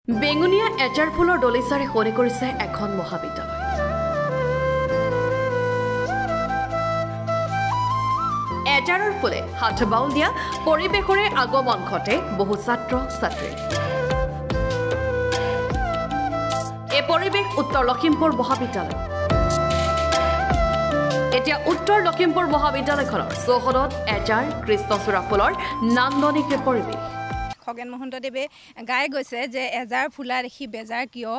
বেঙুনীয়া এজাৰ ফুলৰ দলিচাৰে সৰে কৰিছে এখন মহাবিদ্যালয়। এজাৰৰ ফুলে হাত বাউল দিয়া পৰিৱেশৰে আগমন ঘটে বহু ছাত্ৰ ছাত্ৰী। এই পৰিৱেশ উত্তৰ লখিমপুৰ মহাবিদ্যালয়। এতিয়া উত্তৰ লখিমপুৰ মহাবিদ্যালয়খনৰ চৌহদত এজাৰ কৃষ্ণচূড়া ফুলৰ নান্দনিক পৰিৱেশ। খগেন মহন্তদেৱে গাই গৈছে যে এজাৰ ফুলা দেখি বেজাৰ কিয়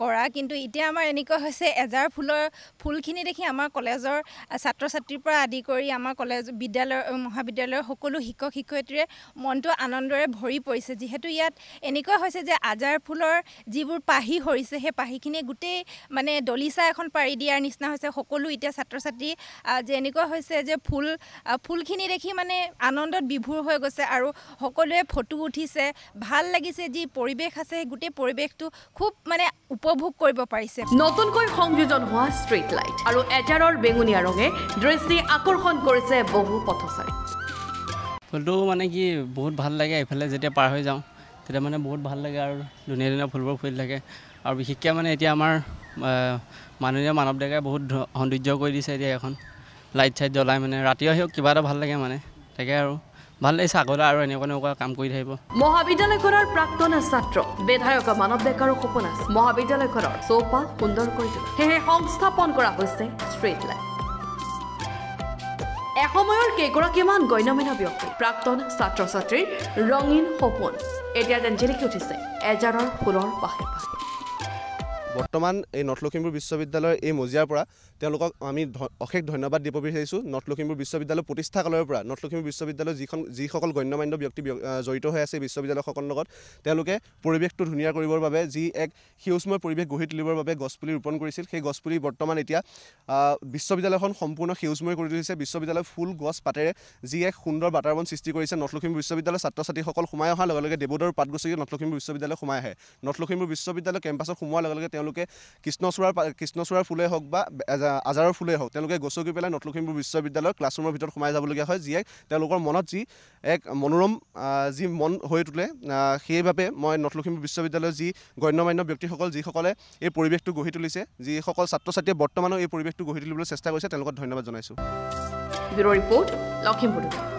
কৰা, কিন্তু এতিয়া আমাৰ এনেকুৱা হৈছে এজাৰ ফুলখিনি দেখি আমাৰ কলেজৰ ছাত্ৰ ছাত্ৰীৰ পৰা আদি কৰি আমাৰ কলেজ মহাবিদ্যালয়ৰ সকলো শিক্ষক শিক্ষয়িত্ৰীৰে মনটো আনন্দৰে ভৰি পৰিছে, যিহেতু ইয়াত এনেকুৱা হৈছে যে এজাৰ ফুলৰ যিবোৰ পাহি সৰিছে সেই পাহিখিনি গোটেই মানে দলিচা এখন পাৰি দিয়াৰ নিচিনা হৈছে। সকলো এতিয়া ছাত্ৰ ছাত্ৰী যে এনেকুৱা হৈছে যে ফুলখিনি দেখি মানে আনন্দত বিভোৰ হৈ গৈছে আৰু সকলোৱে ফটো উঠি ভাল লাগিছে। যি পৰিৱেশ আছে গোটেই পৰিৱেশটো খুব মানে উপভোগ কৰিব পাৰিছে। নতুনকৈ সংযোজন হোৱা ষ্ট্ৰীট লাইট আৰু এজাৰৰ বেঙুনীয়া ৰঙে দৃষ্টি আকৰ্ষণ কৰিছে বহু পথচাৰী। ফুলটো মানে কি বহুত ভাল লাগে, এইফালে যেতিয়া পাৰ হৈ যাওঁ তেতিয়া মানে বহুত ভাল লাগে আৰু ধুনীয়া ধুনীয়া ফুলবোৰ ফুলি থাকে। আৰু বিশেষকৈ মানে এতিয়া আমাৰ মাননীয় মানৱ ডেকাই বহুত সৌন্দৰ্য কৰি দিছে। এতিয়া এখন লাইট চাইট জ্বলাই মানে ৰাতিও আহিও কিবা এটা ভাল লাগে মানে, তাকে আৰু ভাল লাগিছে। আগলৈ আৰু এনেকুৱা কাম কৰি থাকিব। মহাবিদ্যালয়খনৰ প্ৰাক্তন ছাত্ৰ বিধায়ক মানৱ ডেকাৰ সপোন আছে মহাবিদ্যালয়খনৰ চৌপাশ সুন্দৰ কৰি তোলা। সেয়ে সংস্থাপন কৰা হৈছে ষ্ট্ৰীট লাইট। এসময়ৰ কেইগৰাকীমান গণ্যমান্য ব্যক্তি প্ৰাক্তন ছাত্ৰ ছাত্ৰীৰ ৰঙীন সপোন এতিয়া যেন জিলিকি উঠিছে এজাৰৰ ফুলৰ পাশে পাশে। বৰ্তমান এই নৰ্থ লখিমপুৰ বিশ্ববিদ্যালয়ৰ এই মজিয়াৰ পৰা তেওঁলোকক আমি অশেষ ধন্যবাদ দিব বিচাৰিছোঁ। নৰ্থ লখিমপুৰ বিশ্ববিদ্যালয় প্ৰতিষ্ঠা কালৰ পৰা নৰ্থ লখিমপুৰ বিশ্ববিদ্যালয়ৰ যিসকল গণ্যমান্য ব্যক্তি জড়িত হৈ আছে বিশ্ববিদ্যালয়সকলৰ লগত, তেওঁলোকে পৰিৱেশটো ধুনীয়া কৰিবৰ বাবে যি এক সেউজময় পৰিৱেশ গঢ়ি তুলিবৰ বাবে গছপুলি ৰোপণ কৰিছিল। সেই গছপুলি বৰ্তমান এতিয়া বিশ্ববিদ্যালয়খন সম্পূৰ্ণ সেউজময় কৰি তুলিছে। বিশ্ববিদ্যালয় ফুল গছ পাতেৰে যি এক সুন্দৰ বাতাবৰণ সৃষ্টি কৰিছে। নৰ্থ লখিমপুৰ বিশ্ববিদ্যালয়ৰ ছাত্ৰ ছাত্ৰীসকল সোমাই অহাৰ লগে লগে দেৱোদৰ পাতগছকি নৰ্থ লখিমপুৰ বিশ্ববিদ্যালয় সোমাই আহে। নৰ্থ লখিমপুৰ বিশ্ববিদ্যালয় কেম্পাছত সোমোৱাৰ লগে লগে তেওঁলোকে কৃষ্ণচূড়াৰ ফুলেই হওক বা আজাৰৰ ফুলেই হওক তেওঁলোকে গছকি পেলাই নৰ্থ লখিমপুৰ বিশ্ববিদ্যালয়ৰ ক্লাছৰুমৰ ভিতৰত সোমাই যাবলগীয়া হয়, যিয়ে তেওঁলোকৰ মনত যি এক মনোৰম যি মন হৈ তোলে। সেইবাবে মই নৰ্থ লখিমপুৰ বিশ্ববিদ্যালয়ৰ যি গণ্যমান্য ব্যক্তিসকল যিসকলে এই পৰিৱেশটো গঢ়ি তুলিছে, যিসকল ছাত্ৰ ছাত্ৰীয়ে বৰ্তমানো এই পৰিৱেশটো গঢ়ি তুলিবলৈ চেষ্টা কৰিছে, তেওঁলোকক ধন্যবাদ জনাইছোঁ। Bureau' report Lakhimpur.